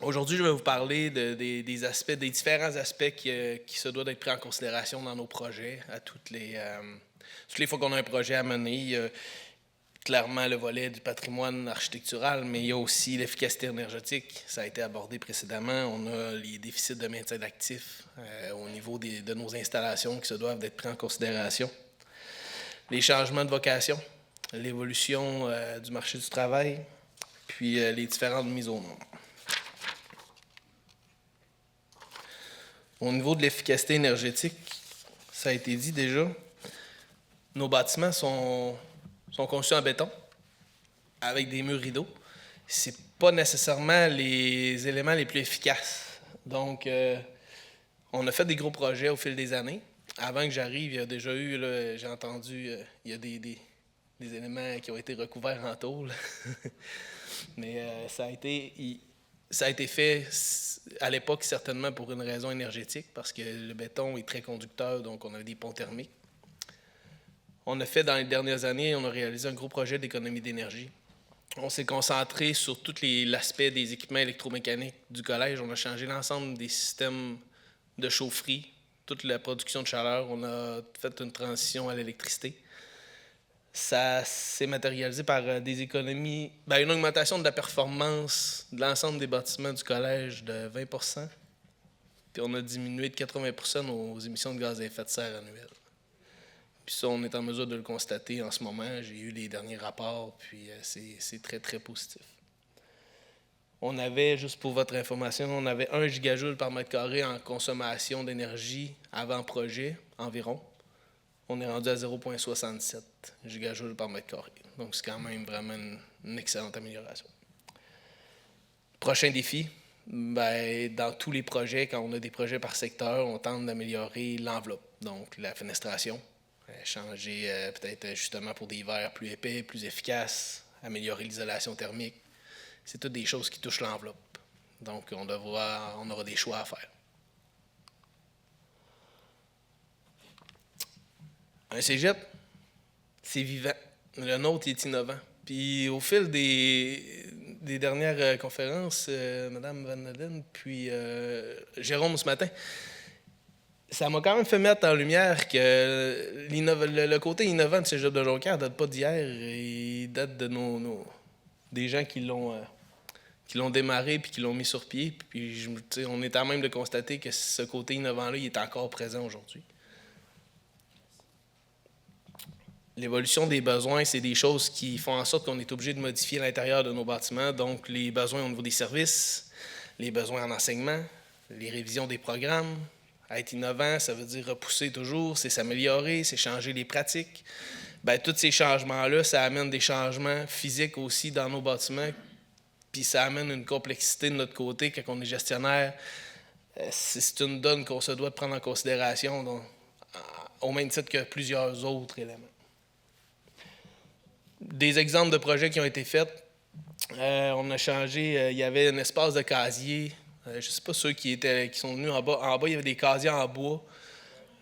Aujourd'hui, je vais vous parler des aspects, des différents aspects qui se doivent être pris en considération dans nos projets. Toutes les fois qu'on a un projet à mener, il y a clairement le volet du patrimoine architectural, mais il y a aussi l'efficacité énergétique. Ça a été abordé précédemment. On a les déficits de maintien d'actifs au niveau de nos installations qui se doivent d'être pris en considération. Les changements de vocation, l'évolution du marché du travail, puis les différentes mises au monde. Au niveau de l'efficacité énergétique, ça a été dit déjà, nos bâtiments sont conçus en béton avec des murs rideaux. Ce n'est pas nécessairement les éléments les plus efficaces. Donc, on a fait des gros projets au fil des années. Avant que j'arrive, il y a déjà eu, j'ai entendu, il y a des éléments qui ont été recouverts en tôle. Mais ça a été fait à l'époque certainement pour une raison énergétique, parce que le béton est très conducteur, donc on a des ponts thermiques. On a fait dans les dernières années, on a réalisé un gros projet d'économie d'énergie. On s'est concentré sur tout l'aspect des équipements électromécaniques du collège. On a changé l'ensemble des systèmes de chaufferie, toute la production de chaleur. On a fait une transition à l'électricité. Ça s'est matérialisé par des économies, une augmentation de la performance de l'ensemble des bâtiments du collège de 20 %. Puis on a diminué de 80 % nos émissions de gaz à effet de serre annuelles. Puis ça, on est en mesure de le constater en ce moment. J'ai eu les derniers rapports, puis c'est très, très positif. On avait, juste pour votre information, on avait 1 gigajoule par mètre carré en consommation d'énergie avant projet environ. On est rendu à 0,67 gigajoules par mètre carré. Donc, c'est quand même vraiment une excellente amélioration. Prochain défi, dans tous les projets, quand on a des projets par secteur, on tente d'améliorer l'enveloppe, donc la fenestration. Changer peut-être justement pour des verres plus épais, plus efficaces, améliorer l'isolation thermique. C'est toutes des choses qui touchent l'enveloppe. Donc, on aura des choix à faire. Un cégep, c'est vivant. Le nôtre est innovant. Puis au fil des dernières conférences, Mme Van Naden, puis Jérôme ce matin, ça m'a quand même fait mettre en lumière que le côté innovant du cégep de Jonquière ne date pas d'hier. Il date de des gens qui l'ont démarré puis qui l'ont mis sur pied. Puis on est à même de constater que ce côté innovant-là, il est encore présent aujourd'hui. L'évolution des besoins, c'est des choses qui font en sorte qu'on est obligé de modifier l'intérieur de nos bâtiments. Donc, les besoins au niveau des services, les besoins en enseignement, les révisions des programmes. Être innovant, ça veut dire repousser toujours, c'est s'améliorer, c'est changer les pratiques. Tous ces changements-là, ça amène des changements physiques aussi dans nos bâtiments. Puis ça amène une complexité de notre côté quand on est gestionnaire. C'est une donne qu'on se doit de prendre en considération, donc, au même titre que plusieurs autres éléments. Des exemples de projets qui ont été faits. On a changé, il y avait un espace de casier. Je ne sais pas ceux qui sont venus en bas. En bas, il y avait des casiers en bois.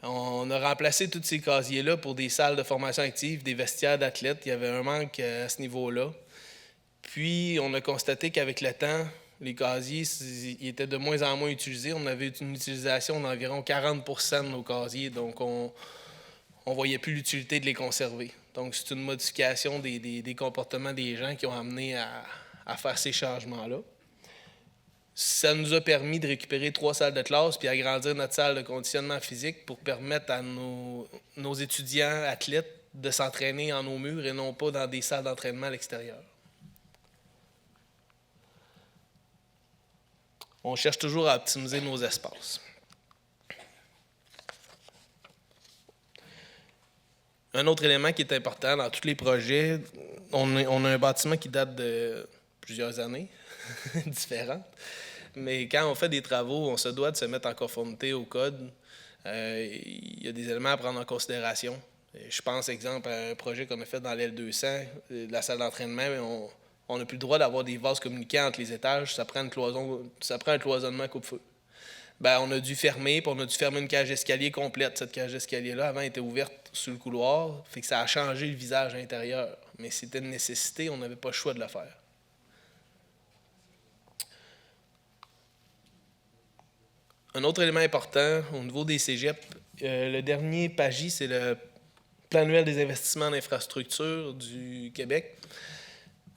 On a remplacé tous ces casiers-là pour des salles de formation active, des vestiaires d'athlètes. Il y avait un manque à ce niveau-là. Puis, on a constaté qu'avec le temps, les casiers ils étaient de moins en moins utilisés. On avait une utilisation d'environ 40 % de nos casiers. Donc, on ne voyait plus l'utilité de les conserver. Donc, c'est une modification des comportements des gens qui ont amené à faire ces changements-là. Ça nous a permis de récupérer 3 salles de classe puis agrandir notre salle de conditionnement physique pour permettre à nos étudiants athlètes de s'entraîner en nos murs et non pas dans des salles d'entraînement à l'extérieur. On cherche toujours à optimiser nos espaces. Un autre élément qui est important dans tous les projets, on a un bâtiment qui date de plusieurs années différentes. Mais quand on fait des travaux, on se doit de se mettre en conformité au code. Il y a des éléments à prendre en considération. Je pense, exemple, à un projet qu'on a fait dans l'L200, la salle d'entraînement, on n'a plus le droit d'avoir des vases communicants entre les étages. Ça prend un cloisonnement coupe-feu. On a dû fermer, puis on a dû fermer une cage d'escalier complète. Cette cage d'escalier-là, avant, était ouverte sur le couloir, fait que ça a changé le visage intérieur. Mais c'était une nécessité, on n'avait pas le choix de le faire. Un autre élément important au niveau des cégeps, le dernier PAGI, c'est le Plan annuel des investissements en infrastructure du Québec.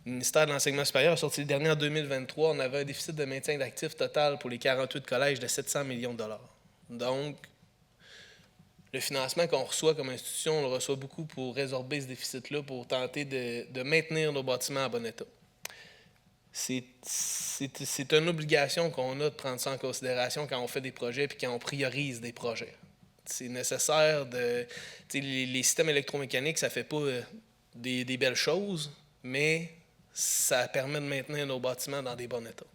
Le ministère de l'Enseignement supérieur a sorti le dernier en 2023. On avait un déficit de maintien d'actifs total pour les 48 collèges de 700 millions de dollars. Donc, le financement qu'on reçoit comme institution, on le reçoit beaucoup pour résorber ce déficit-là, pour tenter de maintenir nos bâtiments en bon état. C'est une obligation qu'on a de prendre ça en considération quand on fait des projets et quand on priorise des projets. C'est nécessaire de... Les systèmes électromécaniques, ça ne fait pas des belles choses, mais ça permet de maintenir nos bâtiments dans des bons états.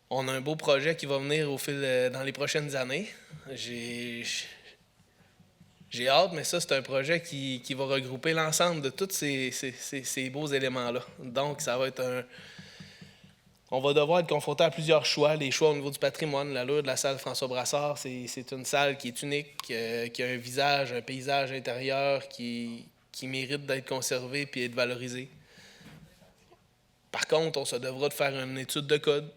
On a un beau projet qui va venir dans les prochaines années. J'ai hâte, mais ça, c'est un projet qui va regrouper l'ensemble de tous ces beaux éléments-là. Donc, ça va être on va devoir être confronté à plusieurs choix. Les choix au niveau du patrimoine, l'allure de la salle François Brassard, c'est une salle qui est unique, qui a un visage, un paysage intérieur qui mérite d'être conservé et d'être valorisé. Par contre, on se devra de faire une étude de code.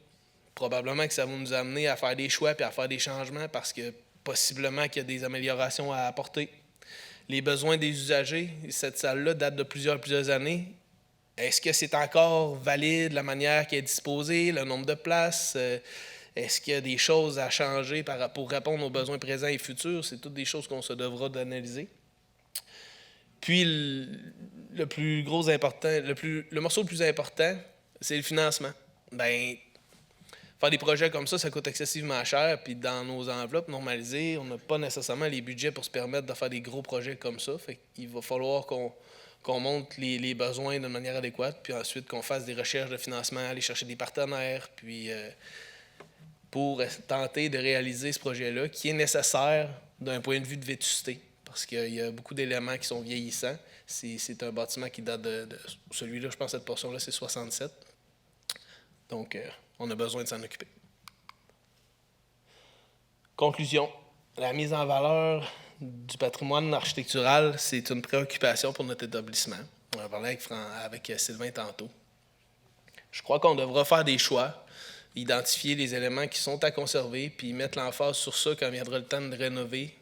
Probablement que ça va nous amener à faire des choix et à faire des changements parce que possiblement qu'il y a des améliorations à apporter. Les besoins des usagers, cette salle-là date de plusieurs années. Est-ce que c'est encore valide la manière qui est disposée, le nombre de places? Est-ce qu'il y a des choses à changer pour répondre aux besoins présents et futurs? C'est toutes des choses qu'on se devra d'analyser. Puis, le plus gros important, le morceau le plus important, c'est le financement. Bien, faire des projets comme ça coûte excessivement cher. Puis, dans nos enveloppes normalisées, on n'a pas nécessairement les budgets pour se permettre de faire des gros projets comme ça. Fait qu'il va falloir qu'on monte les besoins de manière adéquate, puis ensuite qu'on fasse des recherches de financement, aller chercher des partenaires, puis pour tenter de réaliser ce projet-là, qui est nécessaire d'un point de vue de vétusté, parce qu'il y a beaucoup d'éléments qui sont vieillissants. C'est un bâtiment qui date de celui-là, je pense que cette portion-là, c'est 67. Donc, on a besoin de s'en occuper. Conclusion. La mise en valeur du patrimoine architectural, c'est une préoccupation pour notre établissement. On en parlait avec Sylvain tantôt. Je crois qu'on devra faire des choix, identifier les éléments qui sont à conserver, puis mettre l'emphase sur ça quand viendra le temps de rénover.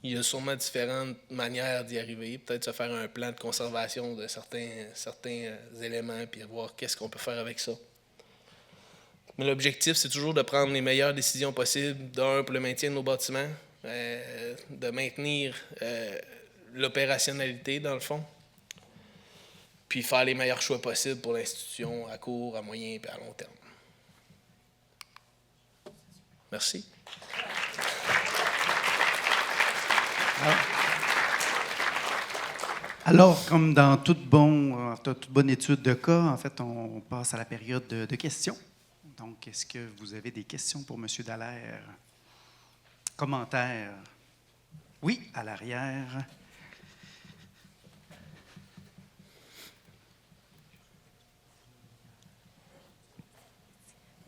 Il y a sûrement différentes manières d'y arriver. Peut-être se faire un plan de conservation de certains éléments, puis voir qu'est-ce qu'on peut faire avec ça. Mais l'objectif, c'est toujours de prendre les meilleures décisions possibles, pour le maintien de nos bâtiments, de maintenir l'opérationnalité, dans le fond, puis faire les meilleurs choix possibles pour l'institution à court, à moyen et à long terme. Merci. Alors, comme dans toute bonne étude de cas, en fait, on passe à la période de questions. Donc, est-ce que vous avez des questions pour M. Dallaire? Commentaires? Oui, à l'arrière.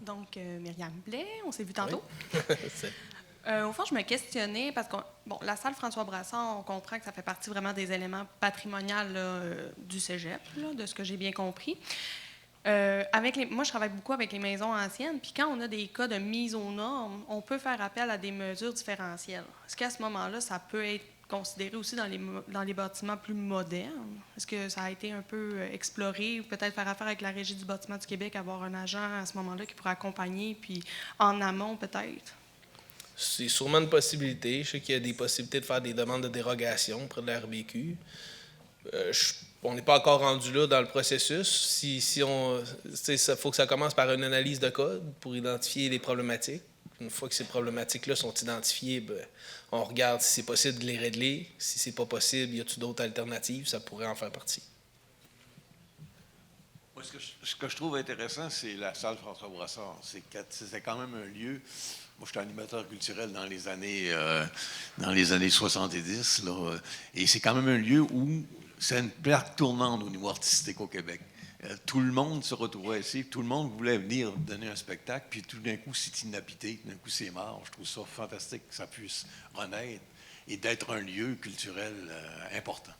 Donc, Myriam Blais, on s'est vu tantôt. Oui. Au fond, je me questionnais parce que la salle François Brassard, on comprend que ça fait partie vraiment des éléments patrimoniaux du cégep, là, de ce que j'ai bien compris. Moi, je travaille beaucoup avec les maisons anciennes, puis quand on a des cas de mise aux normes, on peut faire appel à des mesures différentielles. Est-ce qu'à ce moment-là, ça peut être considéré aussi dans les bâtiments plus modernes? Est-ce que ça a été un peu exploré, ou peut-être faire affaire avec la Régie du bâtiment du Québec, avoir un agent à ce moment-là qui pourrait accompagner, puis en amont peut-être? C'est sûrement une possibilité. Je sais qu'il y a des possibilités de faire des demandes de dérogation auprès de la RBQ. On n'est pas encore rendu là dans le processus. Il faut que ça commence par une analyse de code pour identifier les problématiques. Une fois que ces problématiques-là sont identifiées, on regarde si c'est possible de les régler. Si c'est pas possible, y a-t-il d'autres alternatives? Ça pourrait en faire partie. Moi, ce que je trouve intéressant, c'est la salle François Brassard. C'est quand même un lieu. Moi, j'étais animateur culturel dans les années 70, là, et c'est quand même un lieu où c'est une plaque tournante au niveau artistique au Québec. Tout le monde se retrouvait ici, tout le monde voulait venir donner un spectacle, puis tout d'un coup, c'est inhabité, tout d'un coup, c'est mort. Je trouve ça fantastique que ça puisse renaître et d'être un lieu culturel important.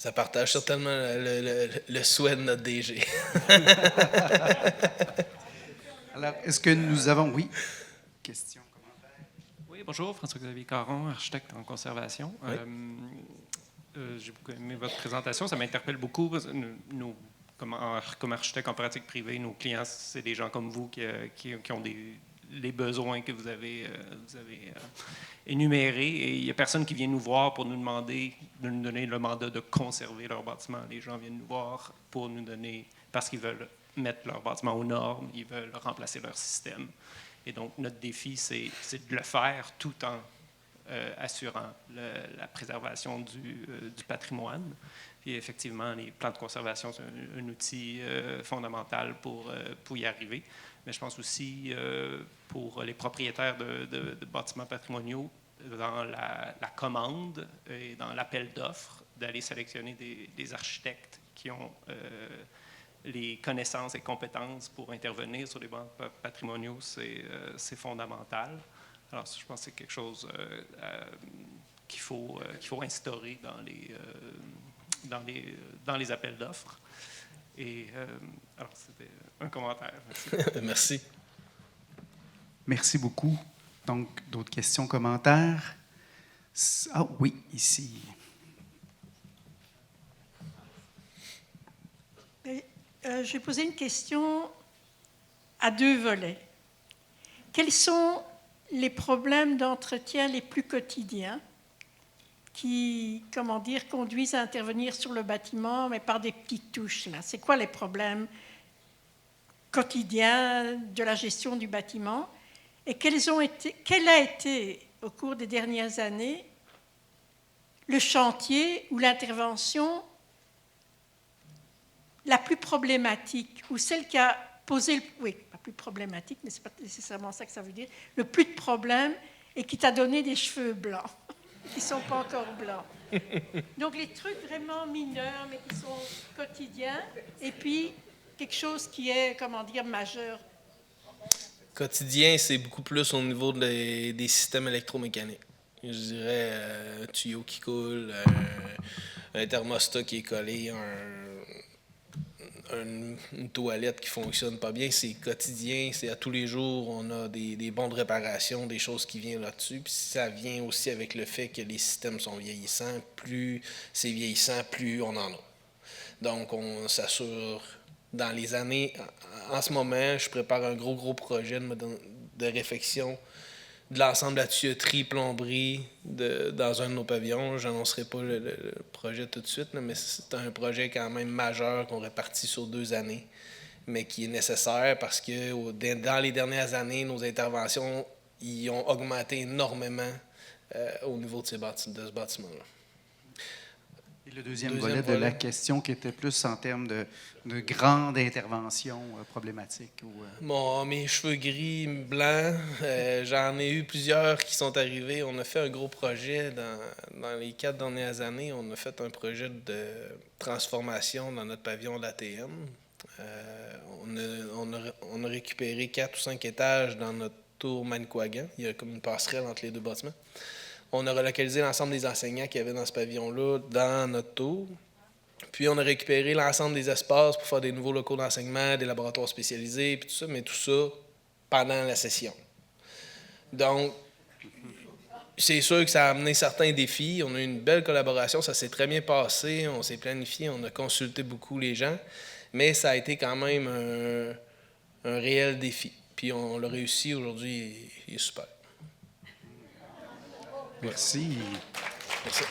Ça partage certainement le souhait de notre DG. Alors, est-ce que nous avons... Oui, question, commentaire? Oui, bonjour, François-Xavier Caron, architecte en conservation. Oui. J'ai beaucoup aimé votre présentation. Ça m'interpelle beaucoup. Parce que nous, comme architectes en pratique privée, nos clients, c'est des gens comme vous qui ont les besoins que vous avez énumérés. Et il n'y a personne qui vient nous voir pour nous demander de nous donner le mandat de conserver leur bâtiment. Les gens viennent nous voir pour nous donner, parce qu'ils veulent mettre leur bâtiment aux normes, ils veulent remplacer leur système. Et donc, notre défi, c'est de le faire tout en assurant la préservation du patrimoine. Puis effectivement, les plans de conservation, c'est un outil fondamental pour y arriver. Mais je pense aussi pour les propriétaires de bâtiments patrimoniaux, dans la commande et dans l'appel d'offres, d'aller sélectionner des architectes qui ont les connaissances et compétences pour intervenir sur les bâtiments patrimoniaux, c'est fondamental. Alors, je pense que c'est quelque chose qu'il faut instaurer dans les appels d'offres. Et alors, c'était un commentaire. Merci. Merci. Merci beaucoup. Donc, d'autres questions, commentaires? Ah oui, ici. Je vais poser une question à deux volets. Quels sont les problèmes d'entretien les plus quotidiens qui, conduisent à intervenir sur le bâtiment, mais par des petites touches, là? C'est quoi les problèmes quotidiens de la gestion du bâtiment? Et quel a été, au cours des dernières années, le chantier ou l'intervention la plus problématique, ou celle qui a posé, oui, pas plus problématique, mais ce n'est pas nécessairement ça que ça veut dire, le plus de problèmes et qui t'a donné des cheveux blancs, qui ne sont pas encore blancs. Donc les trucs vraiment mineurs, mais qui sont quotidiens, et puis quelque chose qui est, majeur. Quotidien, c'est beaucoup plus au niveau des systèmes électromécaniques. Je dirais un tuyau qui coule, un thermostat qui est collé, une toilette qui fonctionne pas bien. C'est quotidien, c'est à tous les jours. On a des bons de réparation, des choses qui viennent là-dessus. Puis ça vient aussi avec le fait que les systèmes sont vieillissants. Plus c'est vieillissant, plus on en a. Donc, on s'assure dans les années... En ce moment, je prépare un gros projet de réfection de l'ensemble de la tuyauterie, plomberie dans un de nos pavillons. Je n'annoncerai pas le projet tout de suite, là, mais c'est un projet quand même majeur qu'on répartit sur 2 années, mais qui est nécessaire parce que dans les dernières années, nos interventions y ont augmenté énormément au niveau de ce bâtiment-là. Et le deuxième volet de la question qui était plus en termes de grande intervention problématique. Mes cheveux gris, blancs, j'en ai eu plusieurs qui sont arrivés. On a fait un gros projet dans les 4 dernières années. On a fait un projet de transformation dans notre pavillon de l'ATM. On a récupéré 4 ou 5 étages dans notre tour Manicouagan. Il y a comme une passerelle entre les deux bâtiments. On a relocalisé l'ensemble des enseignants qu'il y avait dans ce pavillon-là dans notre tour. Puis, on a récupéré l'ensemble des espaces pour faire des nouveaux locaux d'enseignement, des laboratoires spécialisés, puis tout ça, mais tout ça pendant la session. Donc, c'est sûr que ça a amené certains défis. On a eu une belle collaboration, ça s'est très bien passé, on s'est planifié, on a consulté beaucoup les gens, mais ça a été quand même un réel défi. Puis, on l'a réussi aujourd'hui, il est super. Merci. Merci.